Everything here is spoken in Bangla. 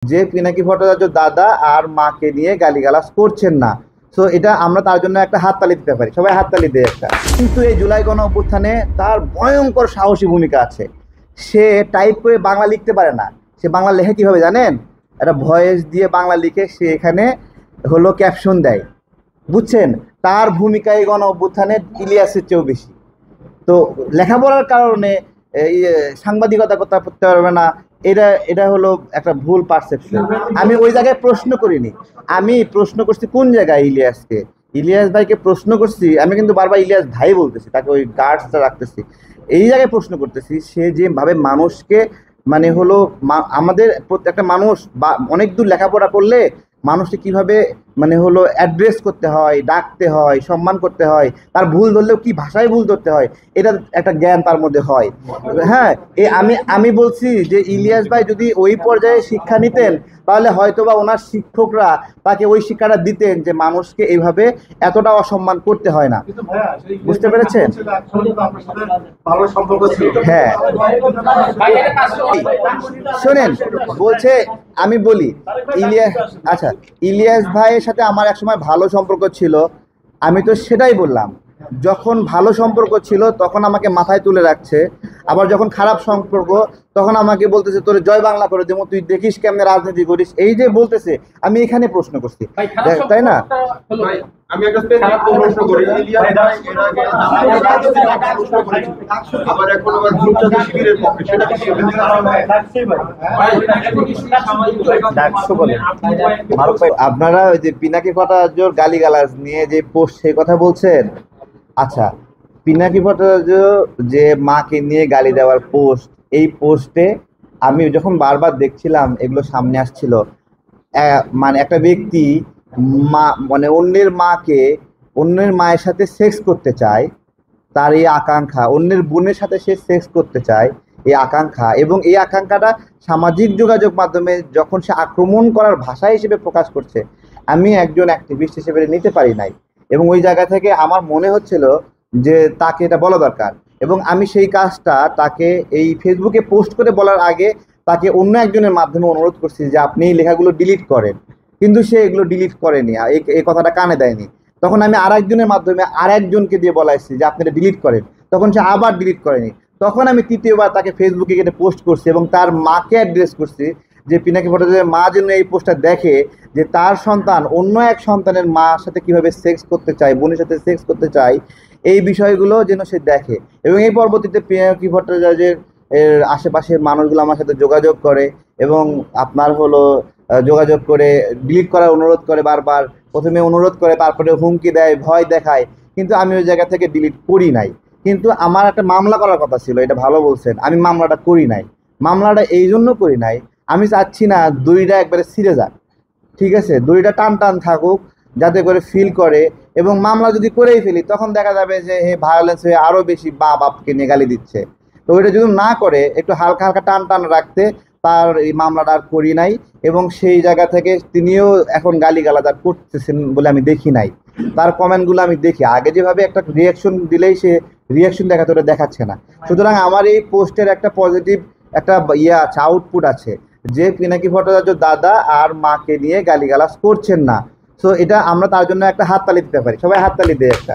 যে পিনাকি ভট্টাচার্য দাদা আর মাকে নিয়ে গালিগালাজ করছেন না। সো এটা আমরা তার জন্য একটা হাততালি দিতে পারি, সবাই হাততালি দেয় একটা। কিন্তু এই জুলাই গণ অভ্যুত্থানে তার ভয়ঙ্কর সাহসী ভূমিকা আছে। সে টাইপ করে বাংলা লিখতে পারে না, সে বাংলা লেখে কিভাবে জানেন? একটা ভয়েস দিয়ে বাংলা লিখে সে এখানে হলো ক্যাপশন দেয়, বুঝছেন? তার ভূমিকা এই গণ অভ্যুত্থানে ইলিয়াসের চেয়েও বেশি। তো লেখাপড়ার কারণে সাংবাদিকতা করতে পারবে না, এটা এটা হলো একটা ভুল পারসেপশন। আমি ওই জায়গায় প্রশ্ন করিনি, আমি প্রশ্ন করছি কোন জায়গায় ইলিয়াসকে, ইলিয়াস ভাইকে প্রশ্ন করছি। আমি কিন্তু বারবার ইলিয়াস ভাই বলতেছি, তাকে ওই গার্ডসটা রাখতেছি। এই জায়গায় প্রশ্ন করতেছি সে যেভাবে মানুষকে মানে হলো আমাদের একটা মানুষ বা অনেক দূর লেখাপড়া করলে মানুষকে কিভাবে মানে হলো অ্যাড্রেস করতে হয়, ডাকতে হয়, সম্মান করতে হয়, তার ভুল ধরলেও কি ভাষায় ভুল ধরতে হয়, এটা একটা জ্ঞান তার মধ্যে হয়। হ্যাঁ, আমি বলছি যে ইলিয়াস ভাই যদি ওই পর্যায়ে শিক্ষা নিতেন তাহলে হয়তোবা ওনার শিক্ষকরা তাকে ওই শিক্ষাটা দিতেন যে মানুষকে এইভাবে এতটা অসম্মান করতে হয় না। বুঝতে পেরেছেন? হ্যাঁ, শোনেন, বলছে আমি বলি ইলিয়াস, আচ্ছা, ইলিয়াস ভাইয়ের সাথে আমার একসময় ভালো সম্পর্ক ছিল, আমি তো সেটাই বললাম। যখন ভালো সম্পর্ক ছিল তখন আমাকে মাথায় তুলে রাখছে, আবার যখন খারাপ সম্পর্ক তখন আমাকে বলতেছে তোরে জয় বাংলা করে দেবো, তুই দেখিস কেমনে রাজনীতি করিস, এই যে বলতেছে। আমি এখানে প্রশ্ন করছি, তাই না? আমি একটা প্রশ্ন করি, আবার এখন আবার ভোটজাতি শিবিরের পক্ষে, সেটা কি আপনারা ওই যে পিনাকি ভট্টাচার্যর গালিগালাজ নিয়ে যে পোস্ট, সেই কথা বলছেন। আচ্ছা, পিনাকি ভট্টাচার্য যে মাকে নিয়ে গালি দেওয়ার পোস্ট, এই পোস্টে আমি যখন বারবার দেখছিলাম এগুলো সামনে আসছিল, মানে একটা ব্যক্তি মা মানে অন্যের মায়ের সাথে সেক্স করতে চায়, তার এই আকাঙ্ক্ষা, অন্যের বোনের সাথে সে সেক্স করতে চায়, এই আকাঙ্ক্ষা, এবং এই আকাঙ্ক্ষাটা সামাজিক যোগাযোগ মাধ্যমে যখন সে আক্রমণ করার ভাষা হিসেবে প্রকাশ করছে, আমি একজন অ্যাক্টিভিস্ট হিসেবে নিতে পারি নাই। এবং ওই জায়গা থেকে আমার মনে হচ্ছিল যে তাকে এটা বলা দরকার, এবং আমি সেই কাজটা তাকে এই ফেসবুকে পোস্ট করে বলার আগে তাকে অন্য একজনের মাধ্যমে অনুরোধ করছি যে আপনি এই লেখাগুলো ডিলিট করেন, কিন্তু সে এগুলো ডিলিট করেনি, এই কথাটা কানে দেয়নি। তখন আমি আরেকজনের মাধ্যমে আরেকজনকে দিয়ে বলাইছি যে আপনি এটা ডিলিট করেন, তখন সে আবার ডিলিট করেনি। তখন আমি তৃতীয়বার তাকে ফেসবুকে গিয়ে পোস্ট করছি এবং তার মাকে অ্যাড্রেস করছি যে পিনাকি ভট্টাচার্যের মা যেন এই পোস্টটা দেখে, যে তার সন্তান অন্য এক সন্তানের মার সাথে কিভাবে সেক্স করতে চায়, বোনের সাথে সেক্স করতে চায়, এই বিষয়গুলো যেন সে দেখে। এবং এই পরবর্তীতে পিনাকি ভট্টাচার্যের আশেপাশের মানুষগুলো আমার সাথে যোগাযোগ করে এবং আপনার হলো যোগাযোগ করে ডিলিট করার অনুরোধ করে, বারবার প্রথমে অনুরোধ করে, তারপরে হুমকি দেয়, ভয় দেখায়, কিন্তু আমি ওই জায়গা থেকে ডিলিট করি নাই। কিন্তু আমার একটা মামলা করার কথা ছিল, এটা ভালো বলছেন, আমি মামলাটা করি নাই। মামলাটা এই জন্য করি নাই, আমি চাচ্ছি না দড়িটা একবারে ছিঁড়ে যাক, ঠিক আছে? দড়িটা টান টান থাকুক, যাতে করে ফিল করে। এবং মামলা যদি করেই ফেলি তখন দেখা যাবে যে ভায়োলেন্স হয়ে আরও বেশি বাপকে নিয়ে গালি দিচ্ছে। তো ওইটা যদি না করে, একটু হালকা হালকা টান টান রাখতে, তার এই মামলাটা আর করি নাই। এবং সেই জায়গা থেকে তিনিও এখন গালিগালাজ আর করতেছেন বলে আমি দেখি নাই। তার কমেন্টগুলো আমি দেখি, আগে যেভাবে একটা রিয়াকশন দিলেই সে রিয়াকশন দেখাতে, ওটা দেখাচ্ছে না। সুতরাং আমার এই পোস্টের একটা পজিটিভ একটা আছে, আউটপুট আছে, যে পিনাকি ভট্টাচার্য দাদা আর মাকে নিয়ে গালিগালাজ করছেন না। সো এটা আমরা তার জন্য একটা হাততালি দিতে পারি, সবাই হাততালি দেয় একটা।